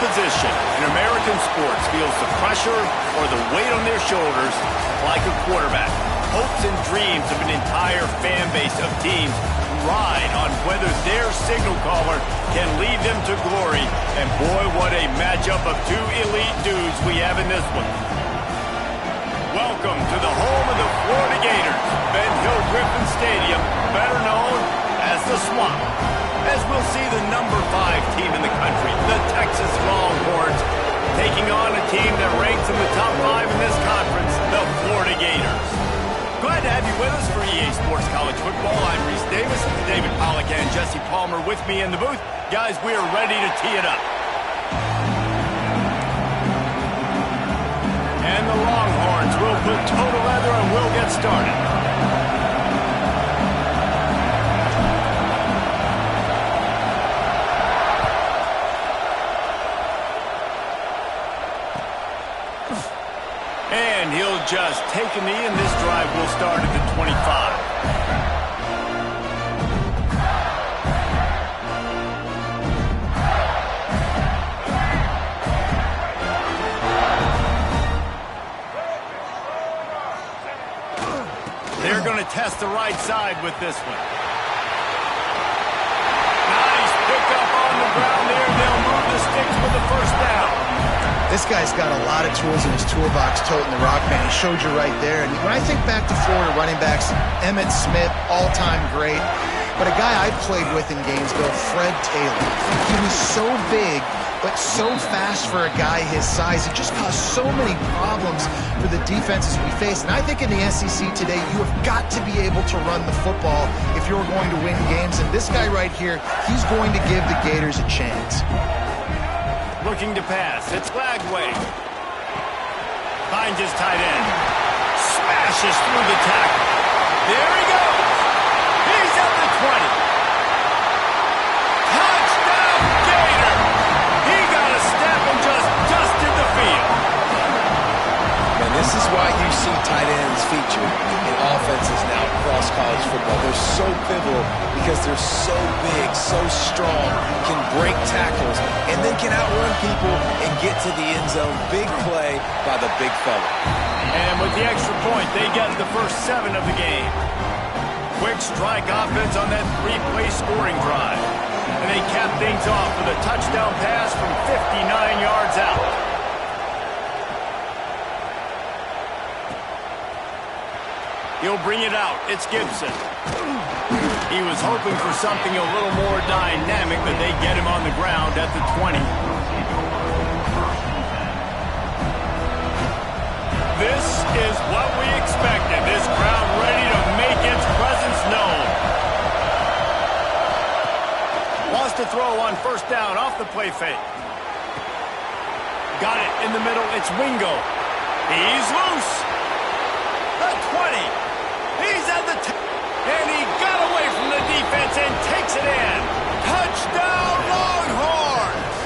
position in American sports feels the pressure or the weight on their shoulders like a quarterback. Hopes and dreams of an entire fan base of teams ride on whether their signal caller can lead them to glory. And boy, what a matchup of two elite dudes we have in this one. Welcome to the home of the Florida Gators, Ben Hill Griffin Stadium, better known as the Swamp. As we'll see the number 5 team in the country, the Texas Longhorns, taking on a team that ranks in the top 5 in this conference, the Florida Gators. Glad to have you with us for EA Sports College Football. I'm Reese Davis, David Pollack and Jesse Palmer with me in the booth. Guys, we are ready to tee it up. And the Longhorns will put toe to leather and we'll get started. And he'll just take a knee, and this drive will start at the 25. They're going to test the right side with this one. Nice pickup on the ground there. They'll move the sticks with the first down. This guy's got a lot of tools in his toolbox toting the rock, man. He showed you right there. And when I think back to Florida running backs, Emmitt Smith, all-time great. But a guy I played with in Gainesville, Fred Taylor. He was so big, but so fast for a guy his size. It just caused so many problems for the defenses we faced. And I think in the SEC today, you have got to be able to run the football if you're going to win games. And this guy right here, he's going to give the Gators a chance. Looking to pass. It's Lagway. Finds his tight end. Smashes through the tackle. There he goes. He's at the 20. Touchdown, Gator. He got a step and just dusted the field. And this is why you see tight ends featured in offenses now across college football. They're so pivotal because they're so big, so strong, can break tackles, and then can outrun people and get to the end zone. Big play by the big fella. And with the extra point, they get the first 7 of the game. Quick strike offense on that 3-play scoring drive. And they cap things off with a touchdown pass from 59 yards out. He'll bring it out. It's Gibson. He was hoping for something a little more dynamic, but they get him on the ground at the 20. This is what we expected. This crowd ready to make its presence known. Wants to throw on first down off the play fake. Got it in the middle. It's Wingo. He's loose. The 20. He's at the 10. And he got away from the defense and takes it in. Touchdown, Longhorns!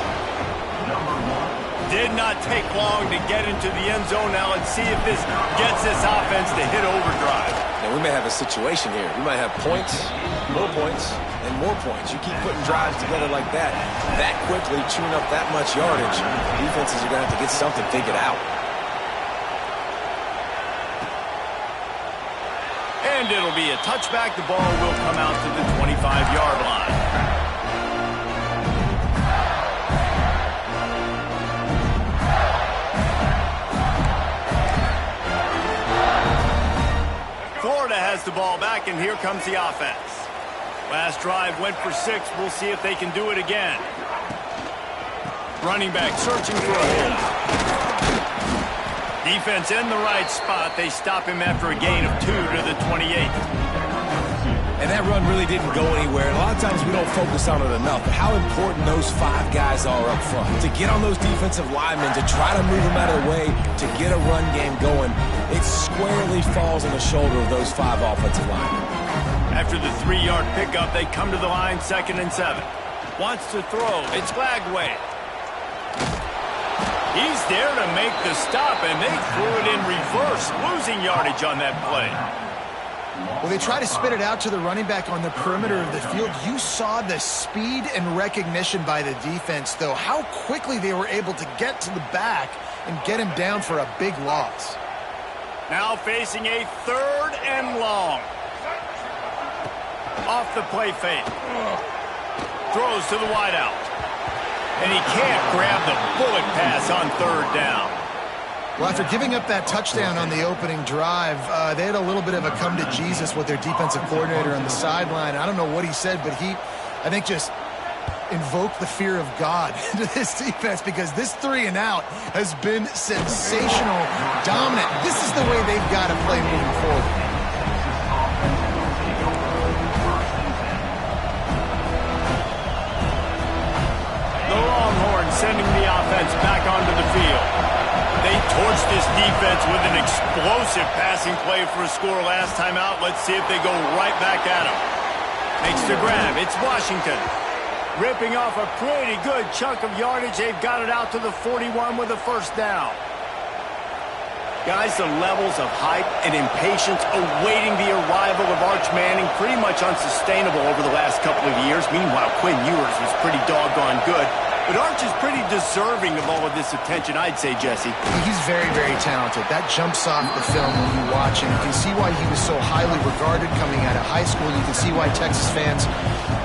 Did not take long to get into the end zone. Now let's see if this gets this offense to hit overdrive. Now we may have a situation here. We might have points, and more points. You keep putting drives together like that quickly, chewing up that much yardage, defenses are going to have to get something figured out. And it'll be a touchback. The ball will come out to the 25-yard line. Florida has the ball back, and here comes the offense. Last drive went for 6. We'll see if they can do it again. Running back searching for a hole. Defense in the right spot. They stop him after a gain of 2 to the 28. And that run really didn't go anywhere. And a lot of times we don't focus on it enough. But how important those 5 guys are up front. To get on those defensive linemen, to try to move them out of the way, to get a run game going, it squarely falls on the shoulder of those 5 offensive linemen. After the 3-yard pickup, they come to the line, 2nd and 7. Wants to throw. It's Lagway. He's there to make the stop, and they threw it in reverse, losing yardage on that play. Well, they try to spit it out to the running back on the perimeter of the field. You saw the speed and recognition by the defense, though, how quickly they were able to get to the back and get him down for a big loss. Now facing a 3rd and long. Off the play fake. Throws to the wideout. And he can't grab the bullet pass on 3rd down. Well, after giving up that touchdown on the opening drive, they had a little bit of a come to Jesus with their defensive coordinator on the sideline. I don't know what he said, but he, I think, just invoked the fear of God into this defense, because this 3 and out has been sensational, dominant. This is the way they've got to play moving forward. The Longhorns sending the offense back onto the field. They torched this defense with an explosive passing play for a score last time out. Let's see if they go right back at him. Makes the grab. It's Washington. Ripping off a pretty good chunk of yardage. They've got it out to the 41 with a 1st down. Guys, the levels of hype and impatience awaiting the arrival of Arch Manning pretty much unsustainable over the last couple of years. Meanwhile, Quinn Ewers was pretty doggone good. But Arch is pretty deserving of all of this attention, I'd say, Jesse. He's very, very talented. That jumps off the film when you watch him. You can see why he was so highly regarded coming out of high school. You can see why Texas fans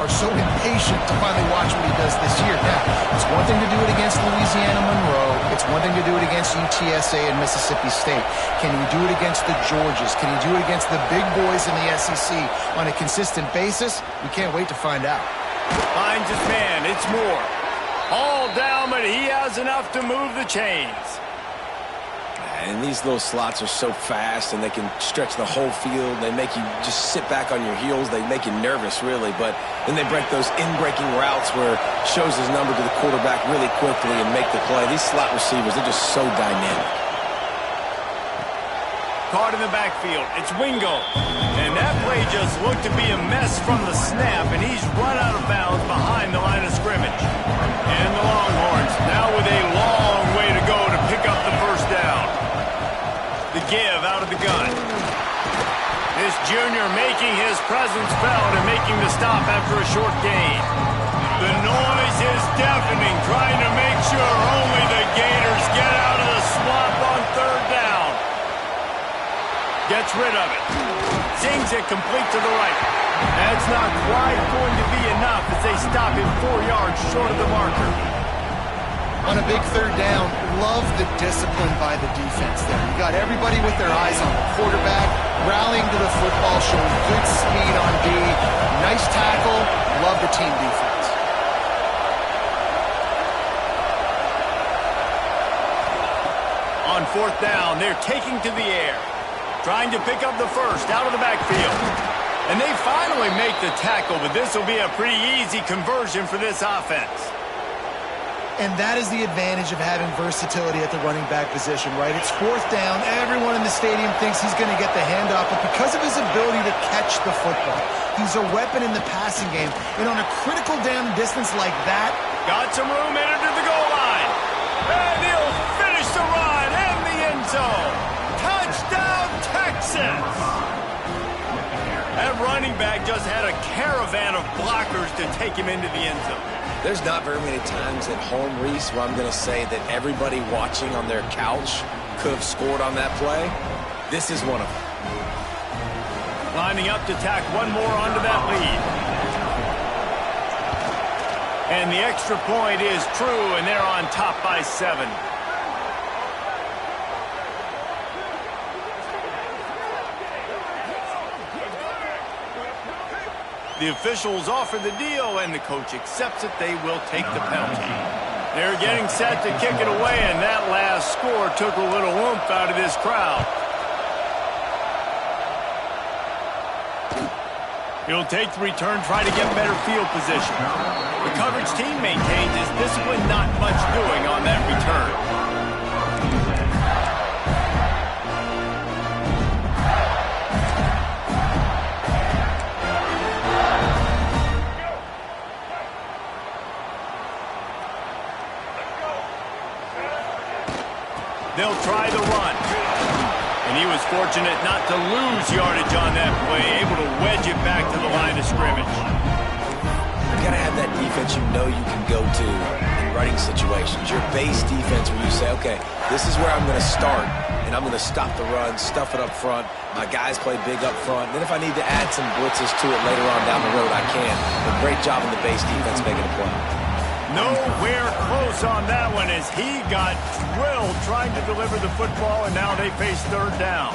are so impatient to finally watch what he does this year. Now, it's one thing to do it against Louisiana Monroe. It's one thing to do it against UTSA and Mississippi State. Can he do it against the Georgias? Can he do it against the big boys in the SEC on a consistent basis? We can't wait to find out. Finds his man. It's Moore. All down, but he has enough to move the chains. And these little slots are so fast, and they can stretch the whole field. They make you just sit back on your heels. They make you nervous, really. But then they break those in-breaking routes where it shows his number to the quarterback really quickly and make the play. These slot receivers, they're just so dynamic. Caught in the backfield. It's Wingo. And that play just looked to be a mess from the snap, and he's run out of bounds behind the line of scrimmage. And the Longhorns now with a long way to go to pick up the 1st down. The give out of the gun. This junior making his presence felt and making the stop after a short gain. The noise is deafening, trying to make sure only the Gators get out of the swamp on 3rd down. Gets rid of it. Zings it complete to the right. That's not quite going to be enough as they stop him 4 yards short of the marker. On a big 3rd down, love the discipline by the defense there. You got everybody with their eyes on the quarterback, rallying to the football, showing good speed on D. Nice tackle. Love the team defense. On 4th down, they're taking to the air. Trying to pick up the 1st out of the backfield. And they finally make the tackle, but this will be a pretty easy conversion for this offense. And that is the advantage of having versatility at the running back position, right? It's 4th down. Everyone in the stadium thinks he's going to get the handoff, but because of his ability to catch the football, he's a weapon in the passing game. And on a critical down distance like that, got some room entered to the goal line. And he'll finish the run in the end zone. Touchdown, Texas! That running back just had a caravan of blockers to take him into the end zone. There's not very many times at home, Reese, where I'm going to say that everybody watching on their couch could have scored on that play. This is one of them. Lining up to tack one more onto that lead. And the extra point is true, and they're on top by 7. The officials offer the deal, and the coach accepts it. They will take the penalty. They're getting set to kick it away, and that last score took a little oomph out of this crowd. He'll take the return, try to get better field position. The coverage team maintains his discipline, not much doing on that return. They'll try the run. And he was fortunate not to lose yardage on that play, able to wedge it back to the line of scrimmage. You got to have that defense you know you can go to in running situations. Your base defense where you say, okay, this is where I'm going to start, and I'm going to stop the run, stuff it up front. My guys play big up front. Then if I need to add some blitzes to it later on down the road, I can. But great job in the base defense making a play. Nowhere close on that one as he got drilled trying to deliver the football, and now they face third down.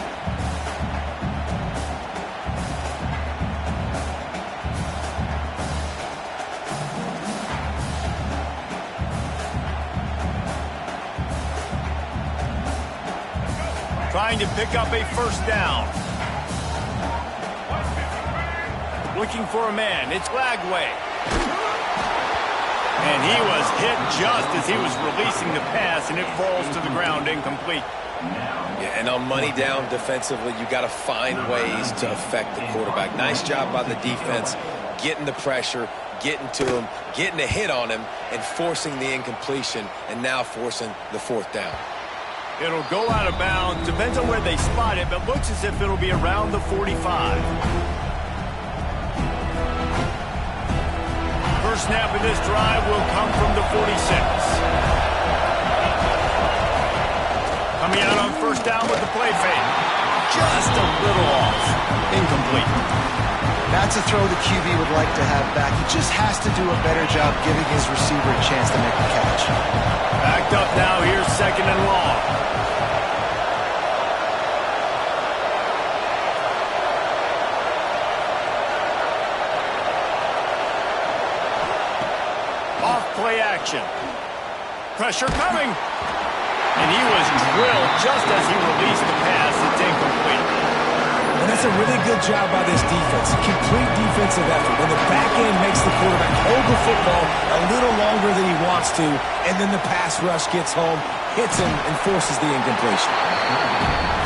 Trying to pick up a first down. Looking for a man. It's Lagway. And he was hit just as he was releasing the pass, and it falls to the ground incomplete. Yeah, and on money down defensively, you got to find ways to affect the quarterback. Nice job by the defense, getting the pressure, getting to him, getting a hit on him, and forcing the incompletion, and now forcing the fourth down. It'll go out of bounds. Depends on where they spot it, but looks as if it'll be around the 45. First snap of this drive will come from the 46. Coming out on first down with the play fake. Just a little off. Incomplete. That's a throw the QB would like to have back. He just has to do a better job giving his receiver a chance to make the catch. Backed up now. Here's second and long. Play action. Pressure coming. And he was drilled just as he released the pass. It's incomplete. And that's a really good job by this defense. Complete defensive effort. When the back end makes the quarterback hold the football a little longer than he wants to, and then the pass rush gets home, hits him, and forces the incompletion.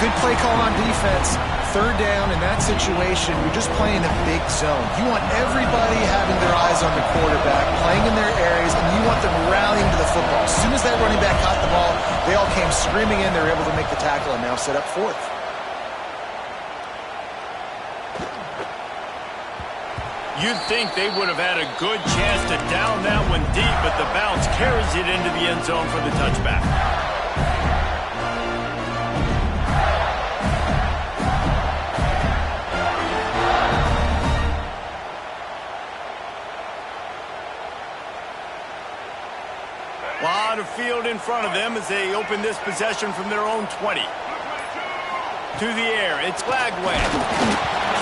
Good play call on defense. Third down in that situation, you're just playing a big zone. You want everybody having their eyes on the quarterback, playing in their areas, and you want them rallying to the football. As soon as that running back caught the ball, they all came screaming in. They were able to make the tackle and now set up fourth. You'd think they would have had a good chance to down that one deep, but the bounce carries it into the end zone for the touchback. Lot of field in front of them as they open this possession from their own 20. To the air, it's Lagway.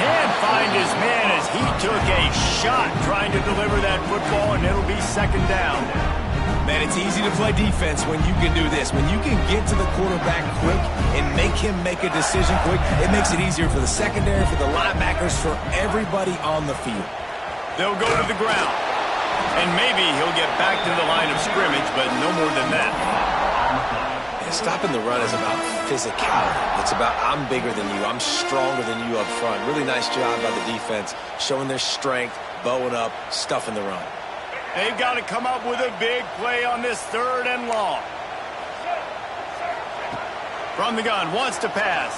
Can't find his man as he took a shot trying to deliver that football, and it'll be second down. Man, it's easy to play defense when you can do this. When you can get to the quarterback quick and make him make a decision quick, it makes it easier for the secondary, for the linebackers, for everybody on the field. They'll go to the ground. And maybe he'll get back to the line of scrimmage, but no more than that. Yeah, stopping the run is about physicality. It's about I'm bigger than you. I'm stronger than you up front. Really nice job by the defense, showing their strength, bowing up, stuffing the run. They've got to come up with a big play on this third and long. From the gun, wants to pass.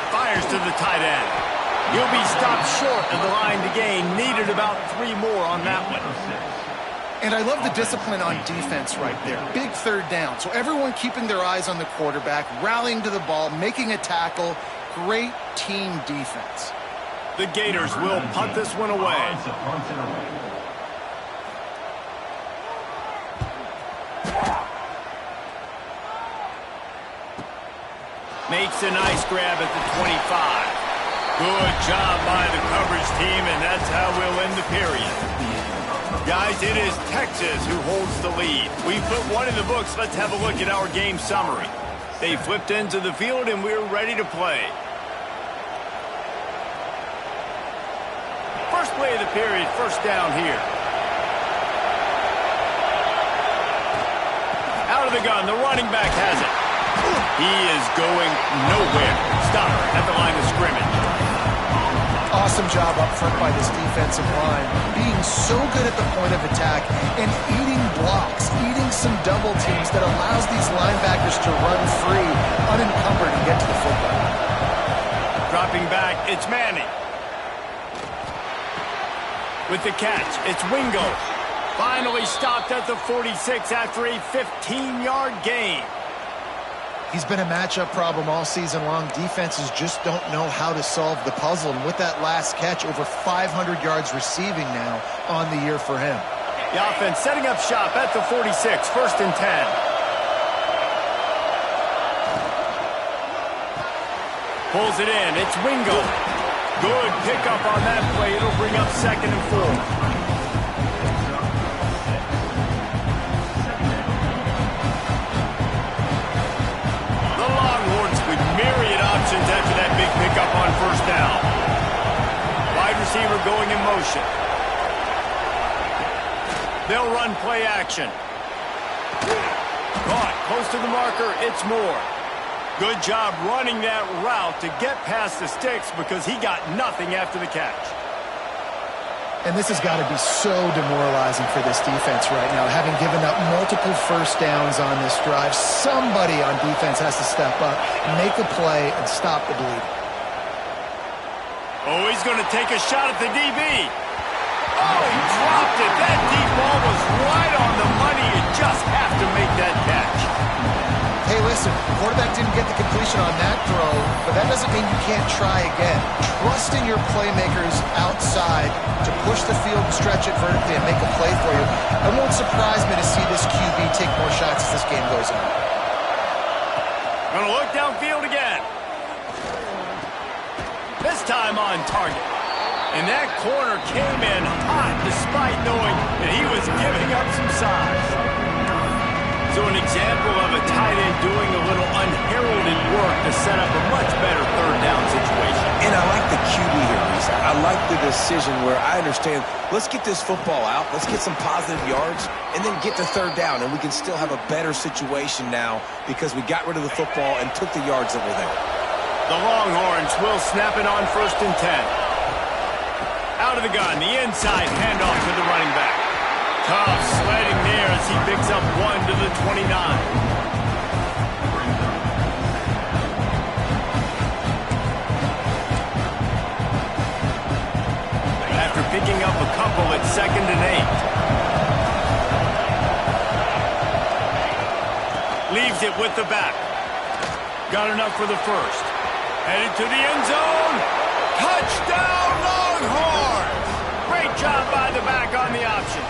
Fires to the tight end. He'll be stopped short of the line to gain. Needed about 3 more on that one. And I love the discipline on defense right there. Big third down. So everyone keeping their eyes on the quarterback, rallying to the ball, making a tackle. Great team defense. The Gators will punt this one away. Makes a nice grab at the 25. Good job by the coverage team, and that's how we'll end the period. Guys, it is Texas who holds the lead. We put one in the books. Let's have a look at our game summary. They flipped into the field, and we're ready to play. First play of the period, first down here. Out of the gun, the running back has it. He is going nowhere. Stop at the line of scrimmage. Awesome job up front by this defensive line, being so good at the point of attack and eating blocks, eating some double teams that allows these linebackers to run free, unencumbered, and get to the football. Dropping back, it's Manning. With the catch, it's Wingo. Finally stopped at the 46 after a 15-yard gain. He's been a matchup problem all season long. Defenses just don't know how to solve the puzzle. And with that last catch, over 500 yards receiving now on the year for him. The offense setting up shop at the 46, 1st and 10. Pulls it in. It's Wingo. Good pickup on that play. It'll bring up 2nd and 4. After that big pickup on 1st down. Wide receiver going in motion. They'll run play action. Caught close to the marker. It's Moore. Good job running that route to get past the sticks because he got nothing after the catch. And this has got to be so demoralizing for this defense right now, having given up multiple 1st downs on this drive. Somebody on defense has to step up, make a play, and stop the bleeding. Oh, he's going to take a shot at the DB. Oh, he dropped it. That deep ball was right on the money. You just have to make that catch. Hey, listen, the quarterback didn't get the completion on that throw, but that doesn't mean you can't try again. Trust in your playmakers outside to push the field and stretch it vertically and make a play for you. It won't surprise me to see this QB take more shots as this game goes on. Gonna look downfield again. This time on target. And that corner came in hot despite knowing that he was giving up some size. So an example of a tight end doing a little unheralded work to set up a much better 3rd down situation. And I like the QB here, Reese. I like the decision where I understand, let's get this football out, let's get some positive yards, and then get to 3rd down, and we can still have a better situation now because we got rid of the football and took the yards that were there. The Longhorns will snap it on 1st and 10. Out of the gun, the inside handoff to the running back. Tough sledding there as he picks up 1 to the 29. After picking up a couple at 2nd and 8. Leaves it with the back. Got enough for the 1st. Headed to the end zone. Touchdown Longhorns! Great job by the back on the option.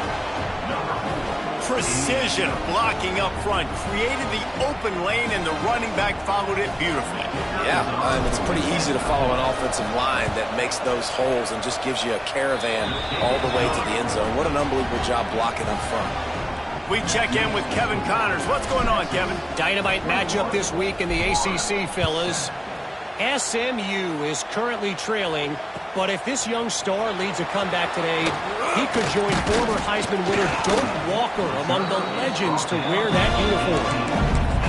Precision blocking up front created the open lane, and the running back followed it beautifully. Yeah, it's pretty easy to follow an offensive line that makes those holes and just gives you a caravan all the way to the end zone. What an unbelievable job blocking up front. We check in with Kevin Connors. What's going on, Kevin? Dynamite matchup this week in the ACC, fellas. SMU is currently trailing, but if this young star leads a comeback today, he could join former Heisman winner Doak Walker among the legends to wear that uniform.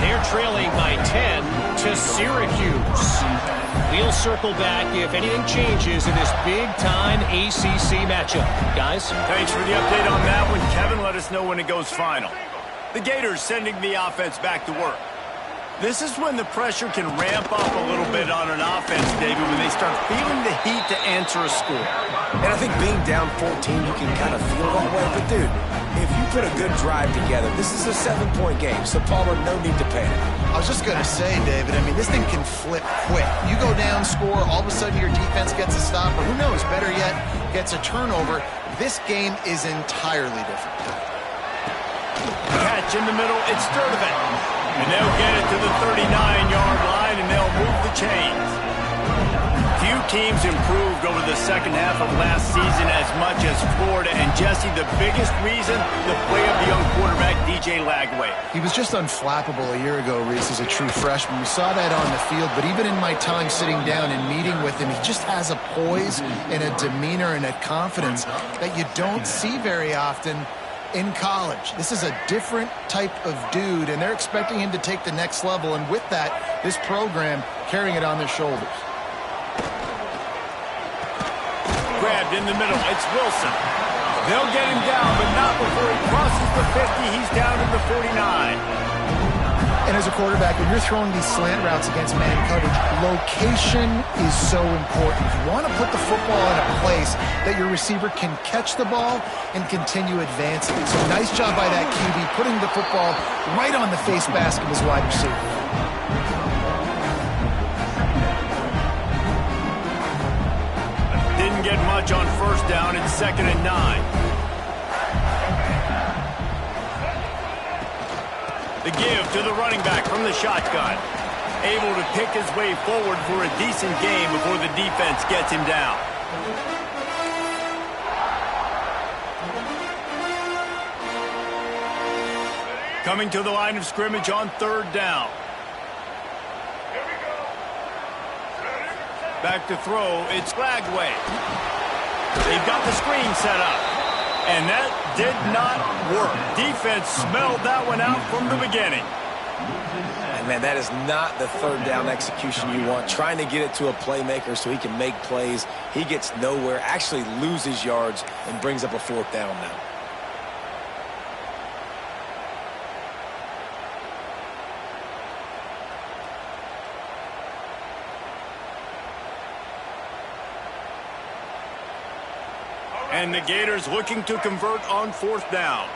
They're trailing by 10 to Syracuse. We'll circle back if anything changes in this big-time ACC matchup. Guys? Thanks for the update on that one, Kevin. Let us know when it goes final. The Gators sending the offense back to work. This is when the pressure can ramp up a little bit on an offense, David, when they start feeling the heat to answer a score. And I think being down 14, you can kind of feel that way. But, dude, if you put a good drive together, this is a 7-point game. So, Palmer, no need to panic. I was just going to say, David, I mean, this thing can flip quick. You go down, score, all of a sudden your defense gets a stop, or who knows, better yet, gets a turnover. This game is entirely different. Catch in the middle, it's Sturdivant. And they'll get it to the 39-yard line, and they'll move the chains. Few teams improved over the second half of last season as much as Florida. And, Jesse, the biggest reason, the play of the young quarterback, DJ Lagway. He was just unflappable a year ago, Reese, as a true freshman. We saw that on the field, but even in my time sitting down and meeting with him, he just has a poise and a demeanor and a confidence that you don't see very often in college. This is a different type of dude, and they're expecting him to take the next level, and with that, this program carrying it on their shoulders. Grabbed in the middle, it's Wilson. They'll get him down, but not before he crosses the 50. He's down to the 49. And as a quarterback, when you're throwing these slant routes against man coverage, location is so important. You want to put the football in a place that your receiver can catch the ball and continue advancing. So nice job by that QB, putting the football right on the face mask of his wide receiver. Didn't get much on first down. It's 2nd and 9. The give to the running back from the shotgun. Able to pick his way forward for a decent game before the defense gets him down. Coming to the line of scrimmage on 3rd down. Back to throw, it's Lagway. They've got the screen set up. And that did not work. Defense smelled that one out from the beginning. And man, that is not the 3rd down execution you want. Trying to get it to a playmaker so he can make plays. He gets nowhere, actually loses yards, and brings up a 4th down now. And the Gators looking to convert on 4th down.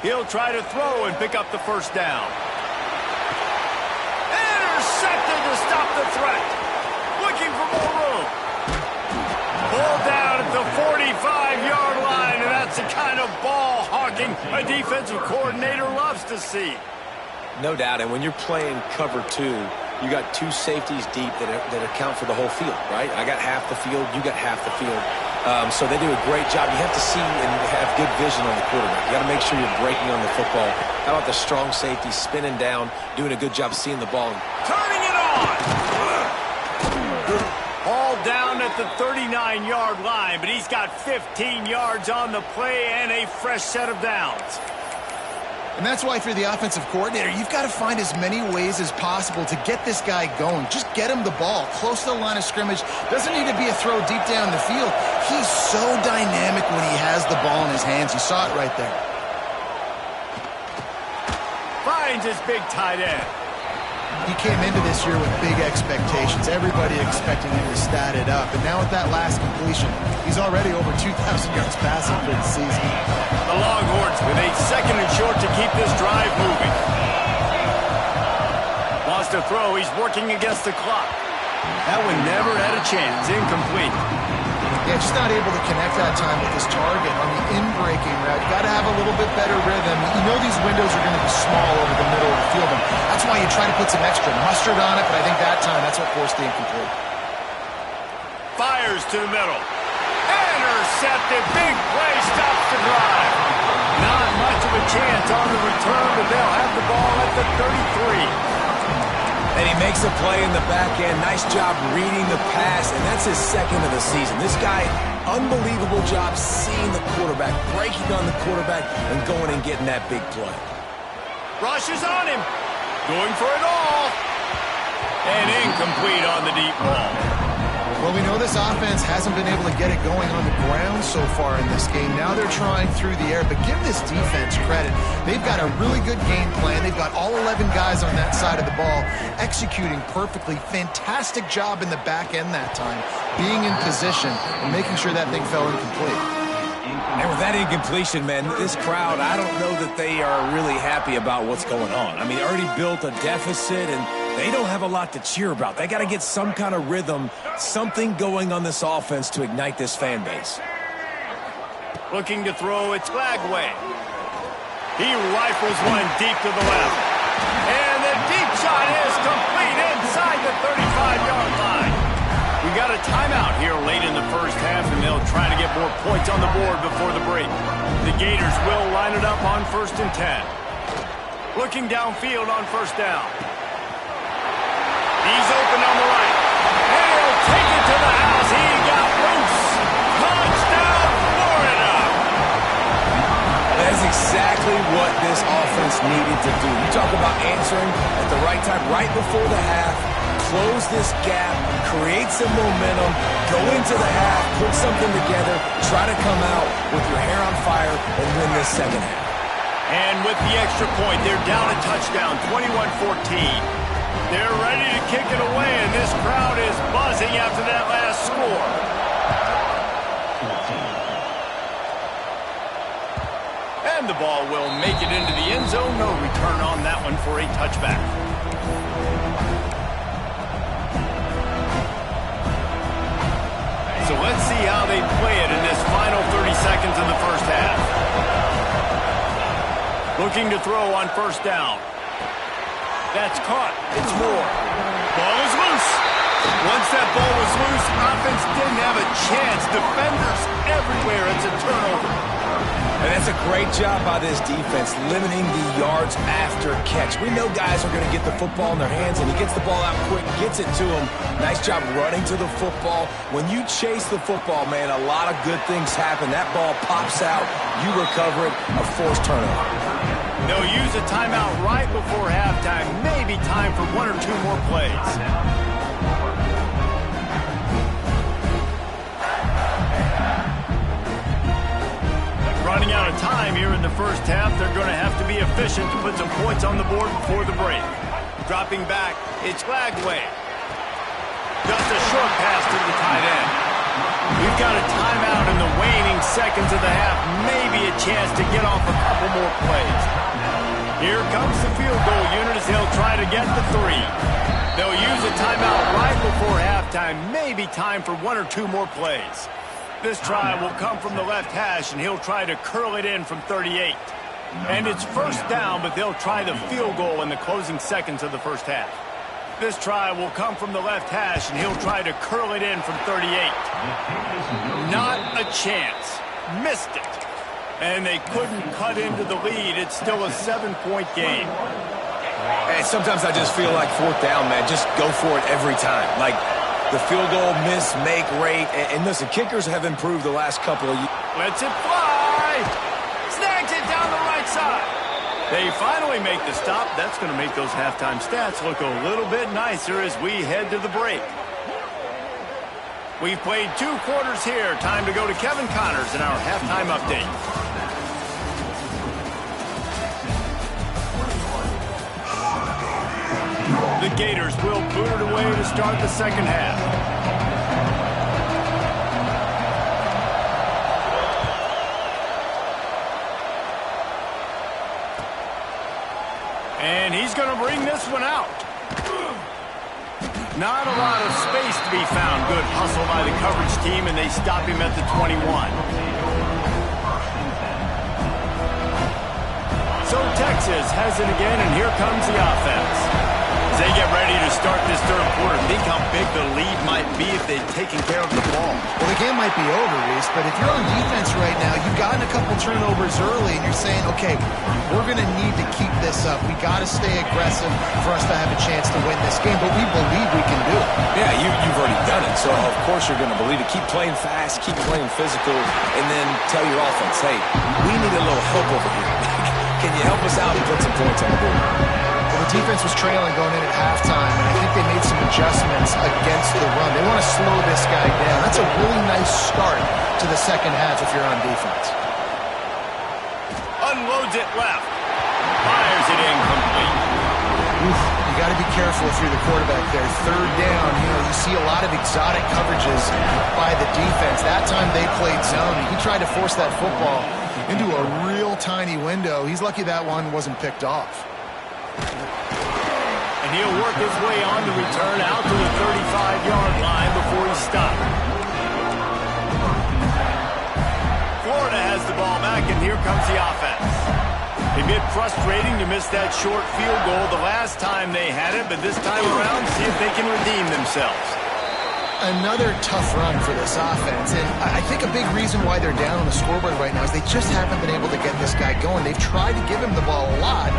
He'll try to throw and pick up the 1st down. Intercepted to stop the threat. Looking for more room. Pulled down at the 45-yard line, and that's the kind of ball hawking a defensive coordinator loves to see. No doubt, and when you're playing cover 2, you got 2 safeties deep that account for the whole field, right? I got half the field, you got half the field. So they do a great job. You have to see and have good vision on the quarterback. You got to make sure you're breaking on the football. How about the strong safety spinning down, doing a good job seeing the ball. Turning it on! Ball down at the 39-yard line, but he's got 15 yards on the play and a fresh set of downs. And that's why if you're the offensive coordinator, you've got to find as many ways as possible to get this guy going. Just get him the ball close to the line of scrimmage. Doesn't need to be a throw deep down the field. He's so dynamic when he has the ball in his hands. You saw it right there. Finds his big tight end. He came into this year with big expectations. Everybody expecting him to stat it up. And now with that last completion, he's already over 2,000 yards passing for the season. The Longhorns with a 2nd and short to keep this drive moving. Wants to throw. He's working against the clock. That one never had a chance. Incomplete. Yeah, just not able to connect that time with his target on the in-breaking route. You got to have a little bit better rhythm. You know these windows are going to be small over the middle of the field, and that's why you try to put some extra mustard on it, but I think that time that's what forced the incomplete. Fires to the middle. Intercepted. Big play. Stops the drive. Not much of a chance on the return, but they'll have the ball at the 33. And he makes a play in the back end. Nice job reading the pass, and that's his 2nd of the season. This guy, unbelievable job seeing the quarterback, breaking on the quarterback, and going and getting that big play. Rush is on him. Going for it all. And incomplete on the deep ball. Well, we know this offense hasn't been able to get it going on the ground so far in this game. Now they're trying through the air, but give this defense credit. They've got a really good game plan. They've got all 11 guys on that side of the ball executing perfectly. Fantastic job in the back end that time, being in position and making sure that thing fell incomplete. And with that incompletion, man, this crowd, I don't know that they are really happy about what's going on. I mean, they already built a deficit, and they don't have a lot to cheer about. They got to get some kind of rhythm, something going on this offense to ignite this fan base. Looking to throw, it's Lagway. He rifles one deep to the left. And the deep shot is complete inside the 35-yard line. We got a timeout here late in the first half, and they'll try to get more points on the board before the break. The Gators will line it up on 1st and 10. Looking downfield on 1st down. He's open on the right. And he'll take it to the house. He got loose. Touchdown, Florida. That's exactly what this offense needed to do. You talk about answering at the right time, right before the half, close this gap, create some momentum, go into the half, put something together, try to come out with your hair on fire and win this second half. And with the extra point, they're down a touchdown, 21-14. They're ready to kick it away, and this crowd is buzzing after that last score. And the ball will make it into the end zone. No return on that one for a touchback. So let's see how they play it in this final 30 seconds of the first half. Looking to throw on first down. That's caught. It's Moore. Ball is loose. Once that ball was loose, offense didn't have a chance. Defenders everywhere. It's a turnover. And that's a great job by this defense, limiting the yards after catch. We know guys are going to get the football in their hands, and he gets the ball out quick, gets it to him. Nice job running to the football. When you chase the football, man, a lot of good things happen. That ball pops out, you recover it, a forced turnover. They'll use a timeout right before halftime. Maybe time for one or two more plays. Running out of time here in the first half. They're going to have to be efficient to put some points on the board before the break. Dropping back, it's Lagway. Just a short pass to the tight end. We've got a timeout in the waning seconds of the half. Maybe a chance to get off a couple more plays. Here comes the field goal unit as they'll try to get the 3. They'll use a timeout right before halftime. Maybe time for one or two more plays. This try will come from the left hash, and he'll try to curl it in from 38. And it's first down, but they'll try the field goal in the closing seconds of the first half. This try will come from the left hash, and he'll try to curl it in from 38. Not a chance. Missed it. And they couldn't cut into the lead. It's still a 7-point game. Hey, sometimes I just feel like fourth down, man. Just go for it every time. Like, the field goal miss, make rate. And listen, kickers have improved the last couple of years. Lets it fly. Snags it down the right side. They finally make the stop. That's going to make those halftime stats look a little bit nicer as we head to the break. We've played 2 quarters here. Time to go to Kevin Connors in our halftime update. The Gators will boot it away to start the second half. And he's going to bring this one out. Not a lot of space to be found. Good hustle by the coverage team, and they stop him at the 21. So Texas has it again, and here comes the offense. As they get ready to start this third quarter, think how big the lead might be if they'd taken care of the ball. Well, the game might be over, Reese, but if you're on defense right now, you've gotten a couple turnovers early, and you're saying, okay, we're going to need to keep this up. We got to stay aggressive for us to have a chance to win this game, but we believe we can do it. Yeah, you've already done it, so of course you're going to believe it. Keep playing fast, keep playing physical, and then tell your offense, hey, we need a little help over here. Can you help us out and put some points on the board? Well, the defense was trailing going in at halftime, and I think they made some adjustments against the run. They want to slow this guy down. That's a really nice start to the second half if you're on defense. Unloads it left. Fires it incomplete. Oof, you got to be careful if you're the quarterback there. Third down, you see a lot of exotic coverages by the defense. That time they played zone. He tried to force that football into a real tiny window. He's lucky that one wasn't picked off. And he'll work his way on the return out to the 35-yard line before he's stopped. Florida has the ball back, and here comes the offense. A bit frustrating to miss that short field goal the last time they had it, but this time around, see if they can redeem themselves. Another tough run for this offense, and I think a big reason why they're down on the scoreboard right now is they just haven't been able to get this guy going. They've tried to give him the ball a lot.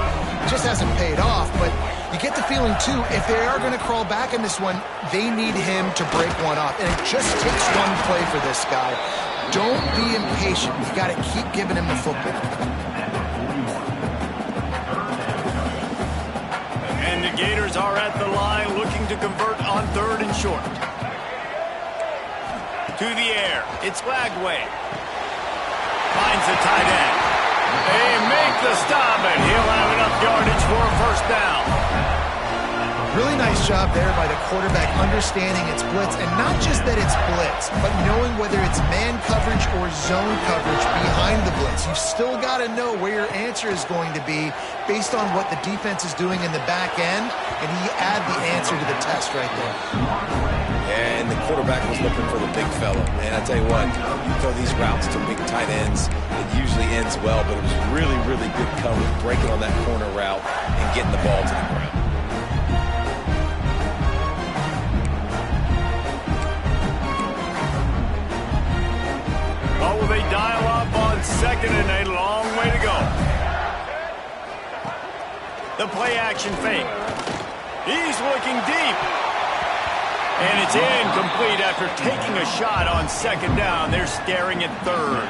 It just hasn't paid off, but you get the feeling, too, if they are going to crawl back in this one, they need him to break one off, and it just takes one play for this guy. Don't be impatient. You got to keep giving him the football. And the Gators are at the line looking to convert on 3rd and short. To the air. It's Lagway. Finds the tight end. They make the stop, and he'll have enough yardage for a first down. Really nice job there by the quarterback understanding it's blitz, and not just that it's blitz, but knowing whether it's man coverage or zone coverage behind the blitz. You've still got to know where your answer is going to be based on what the defense is doing in the back end, and he add the answer to the test right there. And the quarterback was looking for the big fella. And I tell you what, you throw these routes to big tight ends, it usually ends well, but it was really, really good coverage, breaking on that corner route and getting the ball to the ground. Oh, they dial up on 2nd and a long way to go. The play action fake. He's looking deep. And it's incomplete after taking a shot on 2nd down. They're staring at 3rd.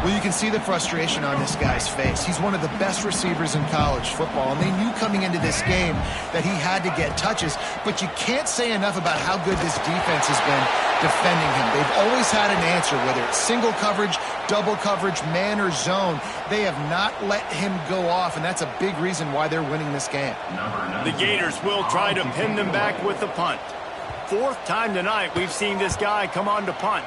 Well, you can see the frustration on this guy's face. He's one of the best receivers in college football, and they knew coming into this game that he had to get touches, but you can't say enough about how good this defense has been defending him. They've always had an answer, whether it's single coverage, double coverage, man or zone. They have not let him go off, and that's a big reason why they're winning this game. The Gators will try to pin them back with the punt. 4th time tonight we've seen this guy come on to punt.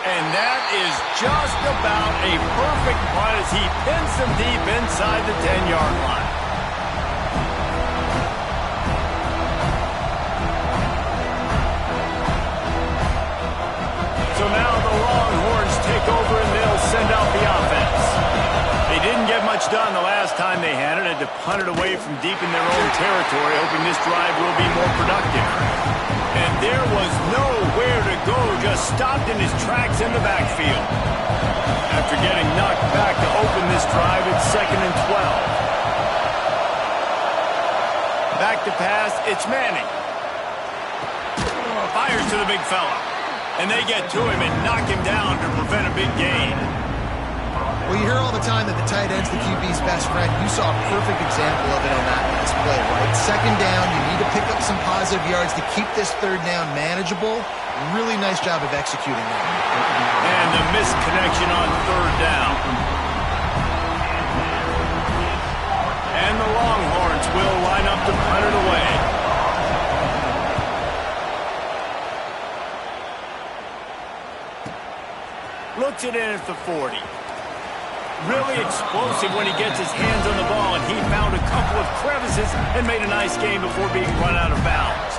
And that is just about a perfect punt as he pins them deep inside the 10-yard line. So now the Longhorns take over and they'll send out the offense. They didn't get much done the last time they had it. Had to punt it away from deep in their own territory, hoping this drive will be more productive. And there was nowhere to go, just stopped in his tracks in the backfield. After getting knocked back to open this drive, it's 2nd and 12. Back to pass, it's Manning. Fires to the big fella. And they get to him and knock him down to prevent a big gain. Well, you hear all the time that the tight end's the QB's best friend. You saw a perfect example of it on that last play, right? 2nd down, you need to pick up some positive yards to keep this 3rd down manageable. Really nice job of executing that. And the missed connection on 3rd down. And the Longhorns will line up to punt it away. Looks it in at the 40. Really explosive when he gets his hands on the ball, and he found a couple of crevices and made a nice game before being run out of bounds.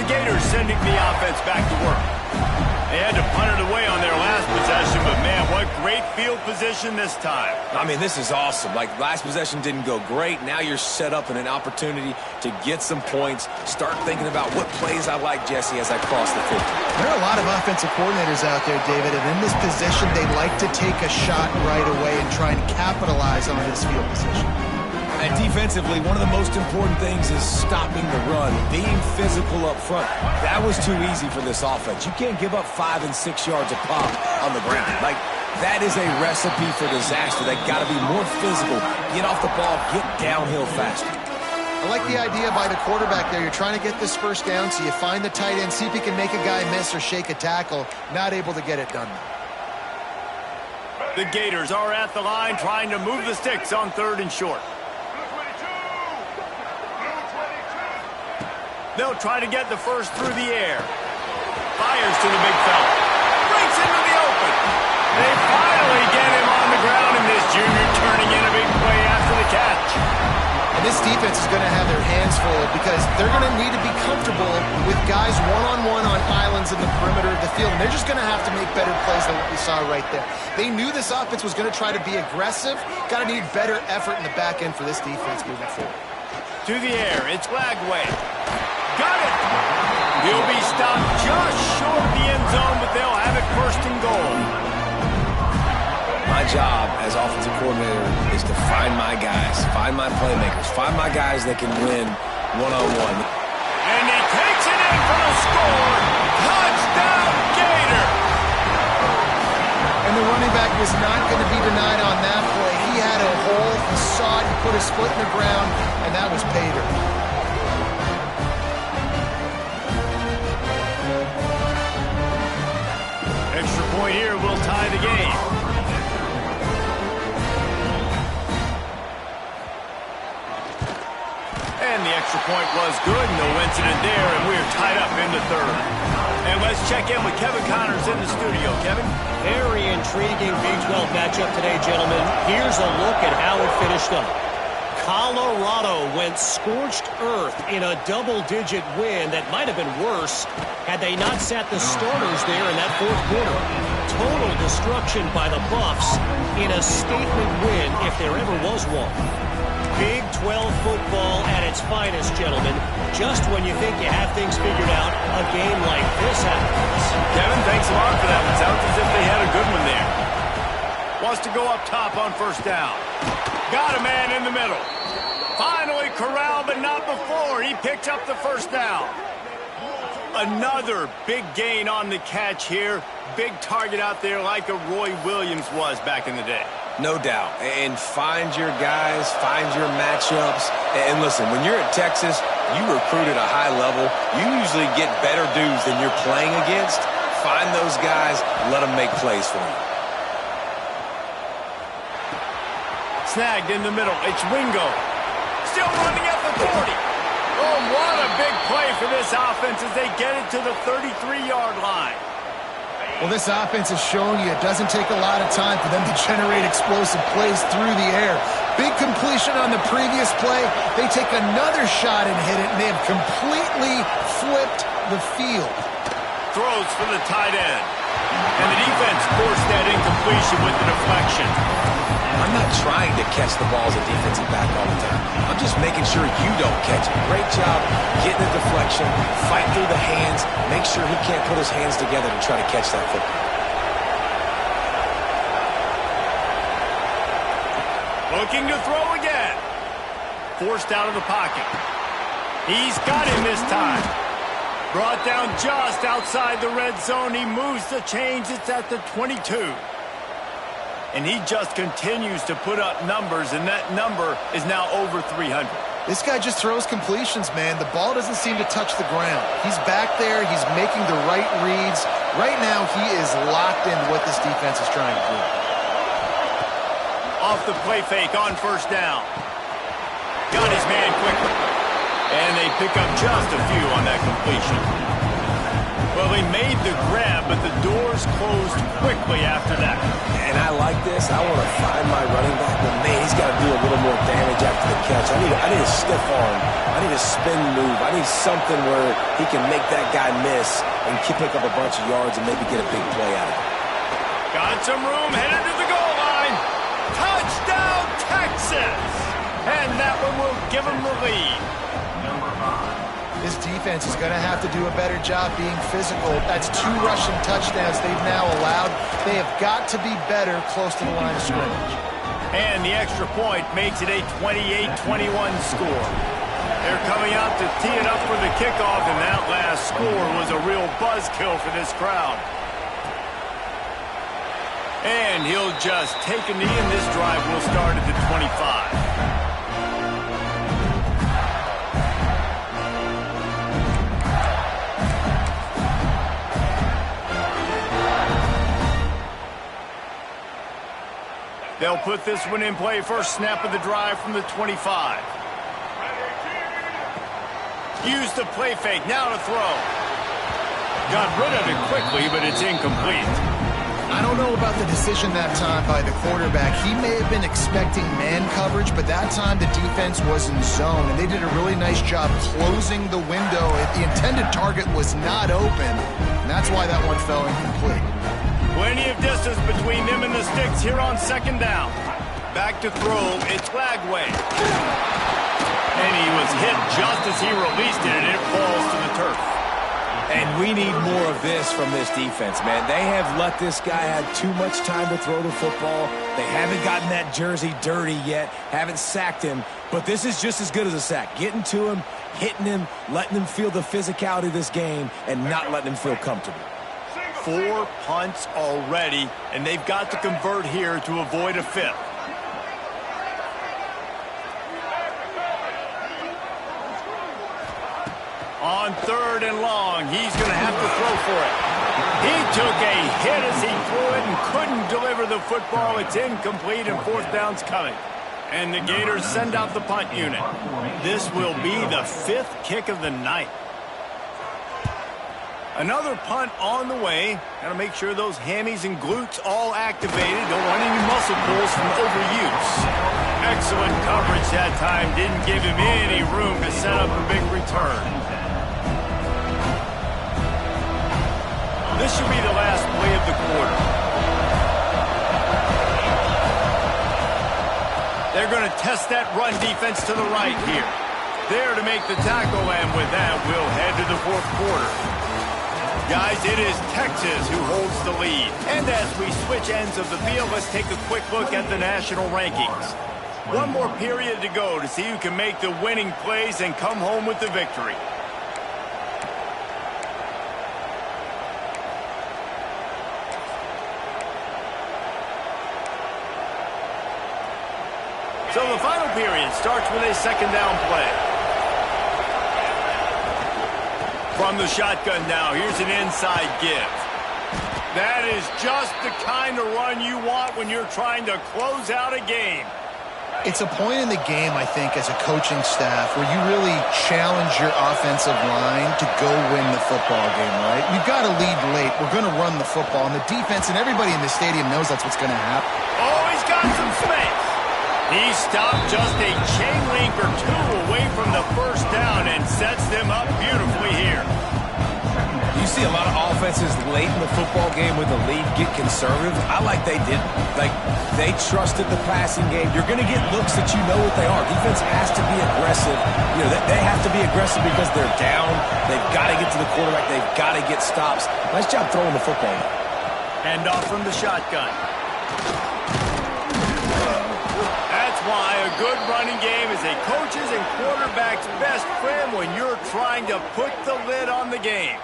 The Gators sending the offense back to work. They had to punt it away on their last possession, but man, what great field position this time. I mean, this is awesome. Like, last possession didn't go great. Now you're set up in an opportunity to get some points. Start thinking about what plays I like, Jesse, as I cross the 50. There are a lot of offensive coordinators out there, David, and in this position, they like to take a shot right away and try and capitalize on this field position. And defensively, one of the most important things is stopping the run, being physical up front. That was too easy for this offense. You can't give up 5 and 6 yards a pop on the ground. Like, that is a recipe for disaster. They got to be more physical, get off the ball, get downhill faster. I like the idea by the quarterback there. You're trying to get this first down, so you find the tight end, see if he can make a guy miss or shake a tackle. Not able to get it done. The Gators are at the line trying to move the sticks on 3rd and short. They'll try to get the first through the air. Fires to the big fella. Breaks into the open. They finally get him on the ground, and this junior turning in a big play after the catch. And this defense is going to have their hands full because they're going to need to be comfortable with guys one-on-one on islands in the perimeter of the field. And they're just going to have to make better plays than what we saw right there. They knew this offense was going to try to be aggressive. Got to need better effort in the back end for this defense moving forward. To the air, it's Lagway. Got it! He'll be stopped just short of the end zone, but they'll have it 1st and goal. My job as offensive coordinator is to find my guys, find my playmakers, find my guys that can win one-on-one. And he takes it in for the score. Touchdown, Gator! And the running back was not going to be denied on that play. He had a hole. He saw put his foot in the ground, and that was pay dirt. Extra point here will tie the game. And the extra point was good. No incident there, and we're tied up in the third. And let's check in with Kevin Connors in the studio. Kevin? Very intriguing Big 12 matchup today, gentlemen. Here's a look at how it finished up. Colorado went scorched earth in a double-digit win that might have been worse had they not sat the starters there in that fourth quarter. Total destruction by the Buffs in a statement win if there ever was one. Big 12 football at its finest, gentlemen. Just when you think you have things figured out, a game like this happens. Kevin, thanks a lot for that one. Sounds as if they had a good one there. Wants to go up top on first down. Got a man in the middle. Finally corralled, but not before. He picked up the first down. Another big gain on the catch here. Big target out there like a Roy Williams was back in the day. No doubt. And find your guys, find your matchups. And listen, when you're at Texas, you recruit at a high level. You usually get better dudes than you're playing against. Find those guys, let them make plays for you. Snagged in the middle. It's Wingo. Still running at the 40. Oh, what a big play for this offense as they get it to the 33-yard line. Well, this offense is showing you it doesn't take a lot of time for them to generate explosive plays through the air. Big completion on the previous play. They take another shot and hit it, and they have completely flipped the field. Throws for the tight end. And the defense forced that incompletion with the deflection. I'm not trying to catch the ball as a defensive back all the time. I'm just making sure you don't catch it. Great job getting the deflection, fight through the hands, make sure he can't put his hands together to try to catch that football. Looking to throw again. Forced out of the pocket. He's got him this time. Brought down just outside the red zone. He moves the chains. It's at the 22. And he just continues to put up numbers, and that number is now over 300. This guy just throws completions, man. The ball doesn't seem to touch the ground. He's back there. He's making the right reads. Right now, he is locked into what this defense is trying to do. Off the play fake on first down. Got his man quickly. And they pick up just a few on that completion. Well, they made the grab, but the doors closed quickly after that. And I like this. I want to find my running back, but man, he's got to do a little more damage after the catch. I need a stiff arm. I need a spin move. I need something where he can make that guy miss and pick up a bunch of yards and maybe get a big play out of it. Got some room, headed to the goal line. Touchdown, Texas! And that one will give him the lead. This defense is going to have to do a better job being physical. That's 2 rushing touchdowns they've now allowed. They have got to be better close to the line of scrimmage. And the extra point makes it a 28-21 score. They're coming out to tee it up for the kickoff, and that last score was a real buzzkill for this crowd. And he'll just take a knee, and this drive will start at the 25. They'll put this one in play. First snap of the drive from the 25. Use the play fake. Now to throw. Got rid of it quickly, but it's incomplete. I don't know about the decision that time by the quarterback. He may have been expecting man coverage, but that time the defense was in zone, and they did a really nice job closing the window. The intended target was not open, and that's why that one fell incomplete. Plenty of distance between them and the sticks here on second down. Back to throw. It's Lagway. And he was hit just as he released it, and it falls to the turf. And we need more of this from this defense, man. They have let this guy have too much time to throw the football. They haven't gotten that jersey dirty yet, haven't sacked him. But this is just as good as a sack. Getting to him, hitting him, letting him feel the physicality of this game, and not letting him feel comfortable. 4 punts already, and they've got to convert here to avoid a fifth. On 3rd and long, he's going to have to throw for it. He took a hit as he threw it and couldn't deliver the football. It's incomplete and 4th down's coming. And the Gators send out the punt unit. This will be the 5th kick of the night. Another punt on the way. Got to make sure those hammies and glutes all activated. Don't want any muscle pulls from overuse. Excellent coverage that time. Didn't give him any room to set up a big return. This should be the last play of the quarter. They're going to test that run defense to the right here. There to make the tackle, and with that, we'll head to the 4th quarter. Guys, it is Texas who holds the lead. And as we switch ends of the field, let's take a quick look at the national rankings. One more period to go to see who can make the winning plays and come home with the victory. So the final period starts with a 2nd down play. From the shotgun now, here's an inside give. That is just the kind of run you want when you're trying to close out a game. It's a point in the game, I think, as a coaching staff where you really challenge your offensive line to go win the football game, right? You've got to lead late. We're going to run the football. And the defense and everybody in the stadium knows that's what's going to happen. Oh, he's got some space. He stopped just a chain link or 2 away from the 1st down and sets them up beautifully here. You see a lot of offenses late in the football game with the lead get conservative. I like they didn't. Like, they trusted the passing game. You're going to get looks that you know what they are. Defense has to be aggressive. You know, they have to be aggressive because they're down. They've got to get to the quarterback. They've got to get stops. Nice job throwing the football. Hand off from the shotgun. That's why a good running game is a coach's and quarterback's best friend when you're trying to put the lid on the game.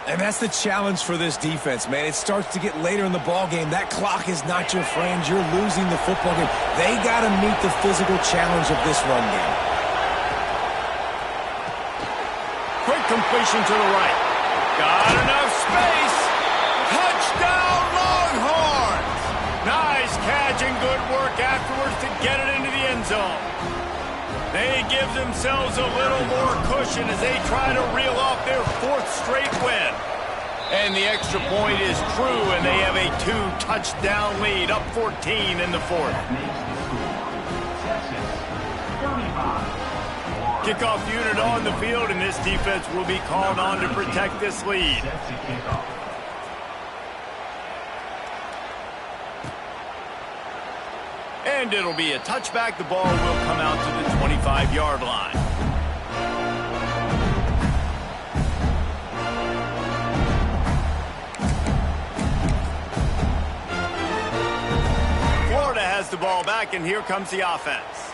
And that's the challenge for this defense, man. It starts to get later in the ball game. That clock is not your friend. You're losing the football game. They got to meet the physical challenge of this run game. Quick completion to the right. Got enough space. Touchdown, Longhorns! Nice catch and good work afterwards to get it into the end zone. They give themselves a little more cushion as they try to reel off their 4th straight win. And the extra point is true, and they have a 2-touchdown lead, up 14 in the 4th. Kickoff unit on the field, and this defense will be called on to protect this lead. And it'll be a touchback. The ball will come out to the 25-yard line. Florida has the ball back, and here comes the offense.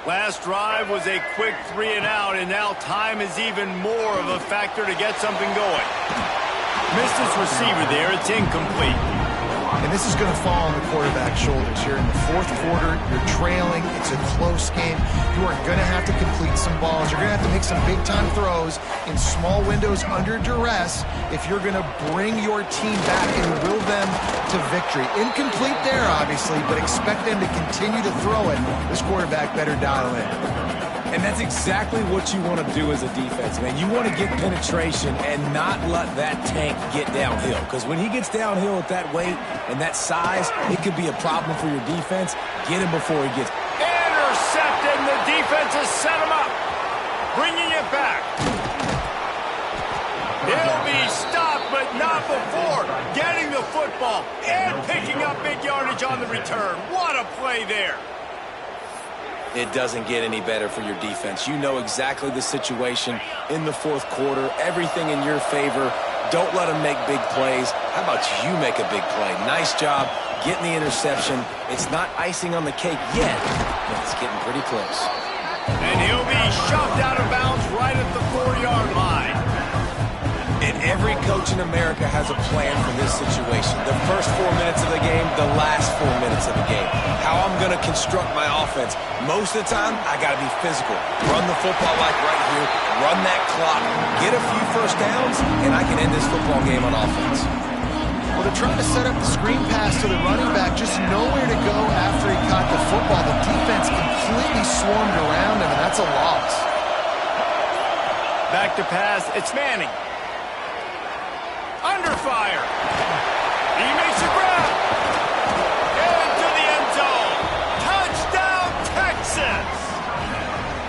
Last drive was a quick 3-and-out, and now time is even more of a factor to get something going. Missed his receiver there. It's incomplete. And this is going to fall on the quarterback's shoulders here in the 4th quarter. You're trailing. It's a close game. You are going to have to complete some balls. You're going to have to make some big-time throws in small windows under duress if you're going to bring your team back and will them to victory. Incomplete there, obviously, but expect them to continue to throw it. This quarterback better dial in. And that's exactly what you want to do as a defense, man. You want to get penetration and not let that tank get downhill. Because when he gets downhill at that weight and that size, it could be a problem for your defense. Get him before he gets... Intercepted, and the defense has set him up. Bringing it back. He'll be stopped, but not before getting the football and picking up big yardage on the return. What a play there. It doesn't get any better for your defense. You know exactly the situation in the 4th quarter. Everything in your favor. Don't let them make big plays. How about you make a big play? Nice job getting the interception. It's not icing on the cake yet, but it's getting pretty close. And he'll be shoved out of bounds right at the 4-yard line. It every coach in America has a plan for this situation. The first 4 minutes of the game, the last 4 minutes of the game. How I'm going to construct my offense. Most of the time, I got to be physical. Run the football like right here. Run that clock. Get a few first downs, and I can end this football game on offense. Well, they're trying to set up the screen pass to the running back. Just nowhere to go after he caught the football. The defense completely swarmed around him, and that's a loss. Back to pass. It's Manning. Under fire. He makes a grab. Into the end zone. Touchdown, Texas.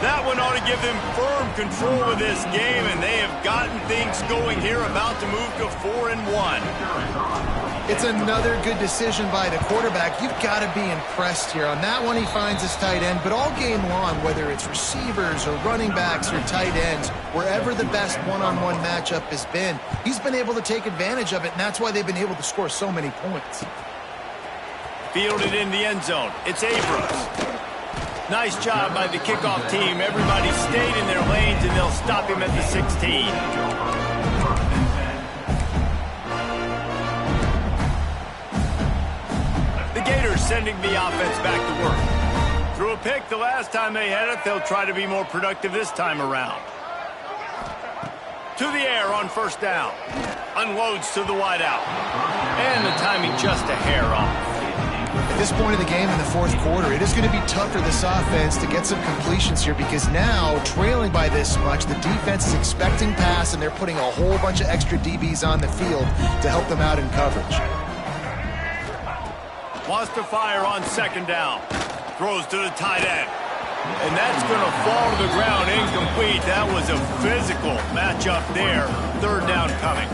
That one ought to give them firm control of this game, and they have gotten things going here, about to move to 4-1. It's another good decision by the quarterback. You've got to be impressed here. On that one, he finds his tight end, but all game long, whether it's receivers or running backs or tight ends, wherever the best one-on-one matchup has been, he's been able to take advantage of it, and that's why they've been able to score so many points. Fielded in the end zone. It's Abrams. Nice job by the kickoff team. Everybody stayed in their lanes, and they'll stop him at the 16. The Gators sending the offense back to work. Threw a pick the last time they had it. They'll try to be more productive this time around. To the air on first down. Unloads to the wideout. And the timing just a hair off. At this point of the game in the fourth quarter, it is going to be tough for this offense to get some completions here because now, trailing by this much, the defense is expecting pass, and they're putting a whole bunch of extra DBs on the field to help them out in coverage. Wants to fire on second down. Throws to the tight end. And that's going to fall to the ground incomplete. That was a physical matchup there. Third down coming.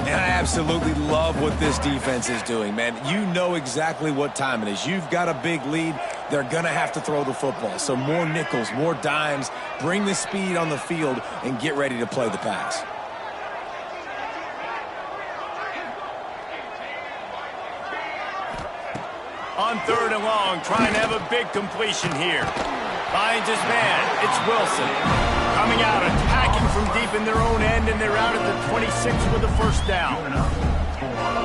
And I absolutely love what this defense is doing, man. You know exactly what time it is. You've got a big lead. They're going to have to throw the football. So more nickels, more dimes. Bring the speed on the field and get ready to play the pass. On third and long, trying to have a big completion here. Finds his man. It's Wilson. Coming out, attacking from deep in their own end, and they're out at the 26 with a first down.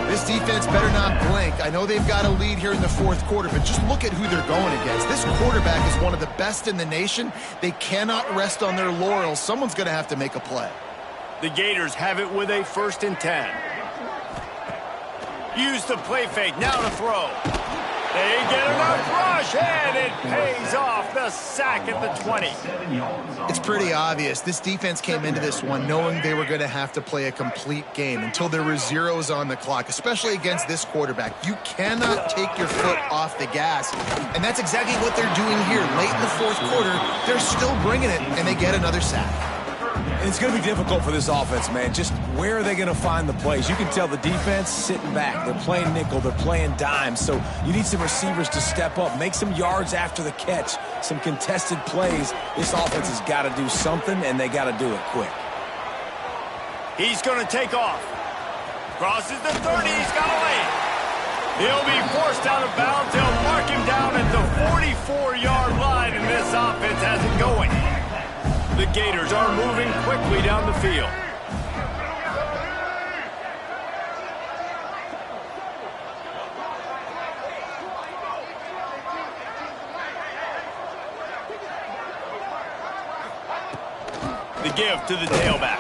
This defense better not blink. I know they've got a lead here in the fourth quarter, but just look at who they're going against. This quarterback is one of the best in the nation. They cannot rest on their laurels. Someone's going to have to make a play. The Gators have it with a 1st and 10. Use the play fake. Now to throw. They get enough rush, and it pays off. The sack at the 20. It's pretty obvious. This defense came into this one knowing they were going to have to play a complete game until there were zeros on the clock, especially against this quarterback. You cannot take your foot off the gas, and that's exactly what they're doing here. Late in the fourth quarter, they're still bringing it, and they get another sack. And it's going to be difficult for this offense, man. Just where are they going to find the plays? You can tell the defense sitting back. They're playing nickel. They're playing dime. So you need some receivers to step up, make some yards after the catch, some contested plays. This offense has got to do something, and they got to do it quick. He's going to take off. Crosses the 30. He's got to lay. He'll be forced out of bounds. They'll mark him down at the 44-yard line, and this offense has it going. The Gators are moving quickly down the field. The give to the tailback.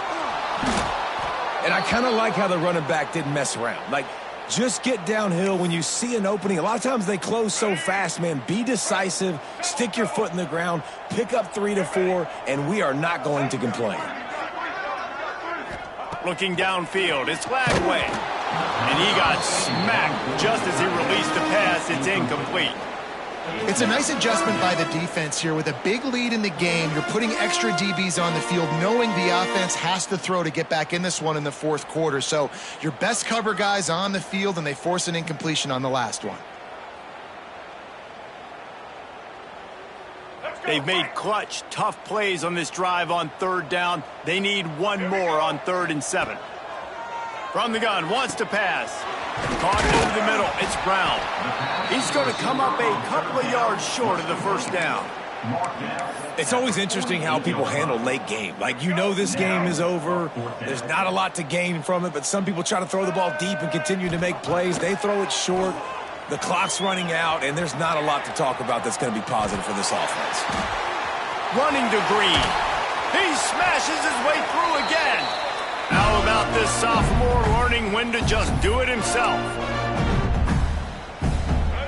And I kind of like how the running back didn't mess around. Like, just get downhill when you see an opening. A lot of times they close so fast, man. Be decisive, stick your foot in the ground, pick up 3 to 4, and we are not going to complain. Looking downfield, it's Lagway. And he got smacked just as he released the pass. It's incomplete. It's a nice adjustment by the defense here. With a big lead in the game, you're putting extra DBs on the field, knowing the offense has to throw to get back in this one in the fourth quarter. So your best cover guys on the field, and they force an incompletion on the last one. They've made clutch, tough plays on this drive on third down. They need one more on 3rd and 7. From the gun, wants to pass. Caught over the middle. It's Brown. He's going to come up a couple of yards short of the first down. It's always interesting how people handle late game. Like, you know this game is over. There's not a lot to gain from it, but some people try to throw the ball deep and continue to make plays. They throw it short. The clock's running out, and there's not a lot to talk about that's going to be positive for this offense. Running to Green. He smashes his way through again. How about this sophomore learning when to just do it himself?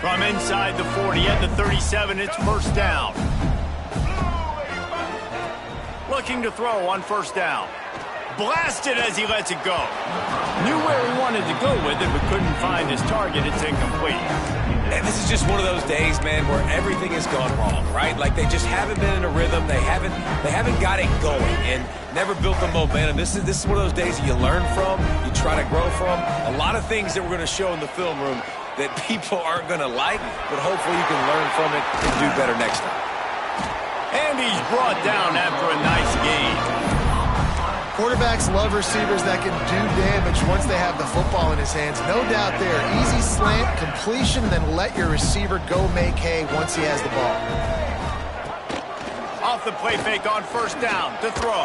From inside the 40 at the 37, it's first down. Looking to throw on first down. Blasted as he lets it go. Knew where he wanted to go with it, but couldn't find his target. It's incomplete. And this is just one of those days, man, where everything has gone wrong, right? Like, they just haven't been in a rhythm. They haven't got it going and never built the momentum. This is one of those days that you learn from, you try to grow from. A lot of things that we're going to show in the film room that people aren't going to like, but hopefully you can learn from it and do better next time. And he's brought down after a nice gain. Quarterbacks love receivers that can do damage once they have the football in his hands. No doubt there. Easy slant, completion, then let your receiver go make hay once he has the ball. Off the play fake on first down to throw.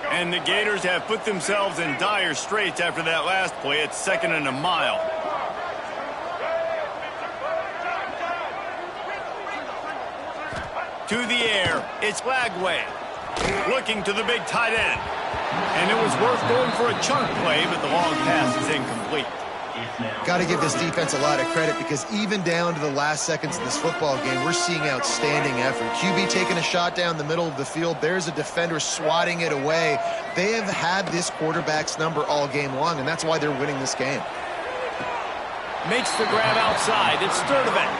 And the Gators have put themselves in dire straits after that last play. It's 2nd and a mile. To the air, it's Lagway. Looking to the big tight end. And it was worth going for a chunk play, but the long pass is incomplete. Got to give this defense a lot of credit because even down to the last seconds of this football game, we're seeing outstanding effort. QB taking a shot down the middle of the field. There's a defender swatting it away. They have had this quarterback's number all game long, and that's why they're winning this game. Makes the grab outside. It's Sturdivant.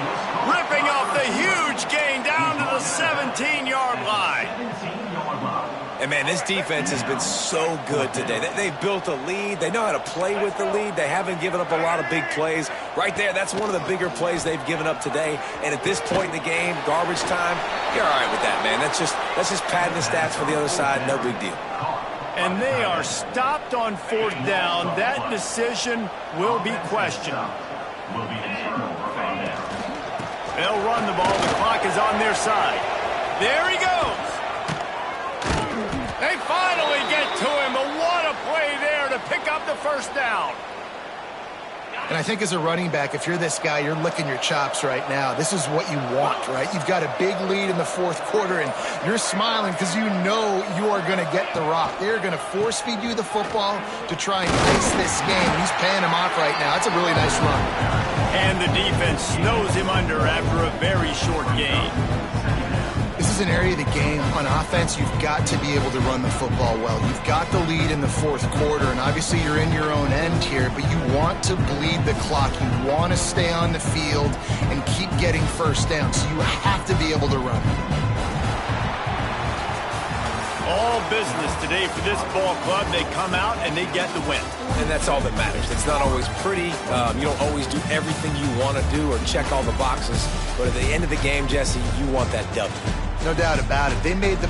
Ripping off the huge gain down to the 17-yard line. And, man, this defense has been so good today. They've built a lead. They know how to play with the lead. They haven't given up a lot of big plays. Right there, that's one of the bigger plays they've given up today. And at this point in the game, garbage time, you're all right with that, man. That's just padding the stats for the other side. No big deal. And they are stopped on fourth down. That decision will be questioned. They'll run the ball. The clock is on their side. There he goes. They finally get to him, but what a play there to pick up the first down. And I think as a running back, if you're this guy, you're licking your chops right now. This is what you want, right? You've got a big lead in the fourth quarter, and you're smiling because you know you are going to get the rock. They're going to force feed you the football to try and ice this game. He's paying him off right now. That's a really nice run. And the defense snows him under after a very short gain. This is an area of the game on offense you've got to be able to run the football well. You've got the lead in the fourth quarter, and obviously you're in your own end here, but you want to bleed the clock. You want to stay on the field and keep getting first down, so you have to be able to run. All business today for this ball club. They come out and they get the win. And that's all that matters. It's not always pretty. You don't always do everything you want to do or check all the boxes. But at the end of the game, Jesse, you want that W. No doubt about it. They made the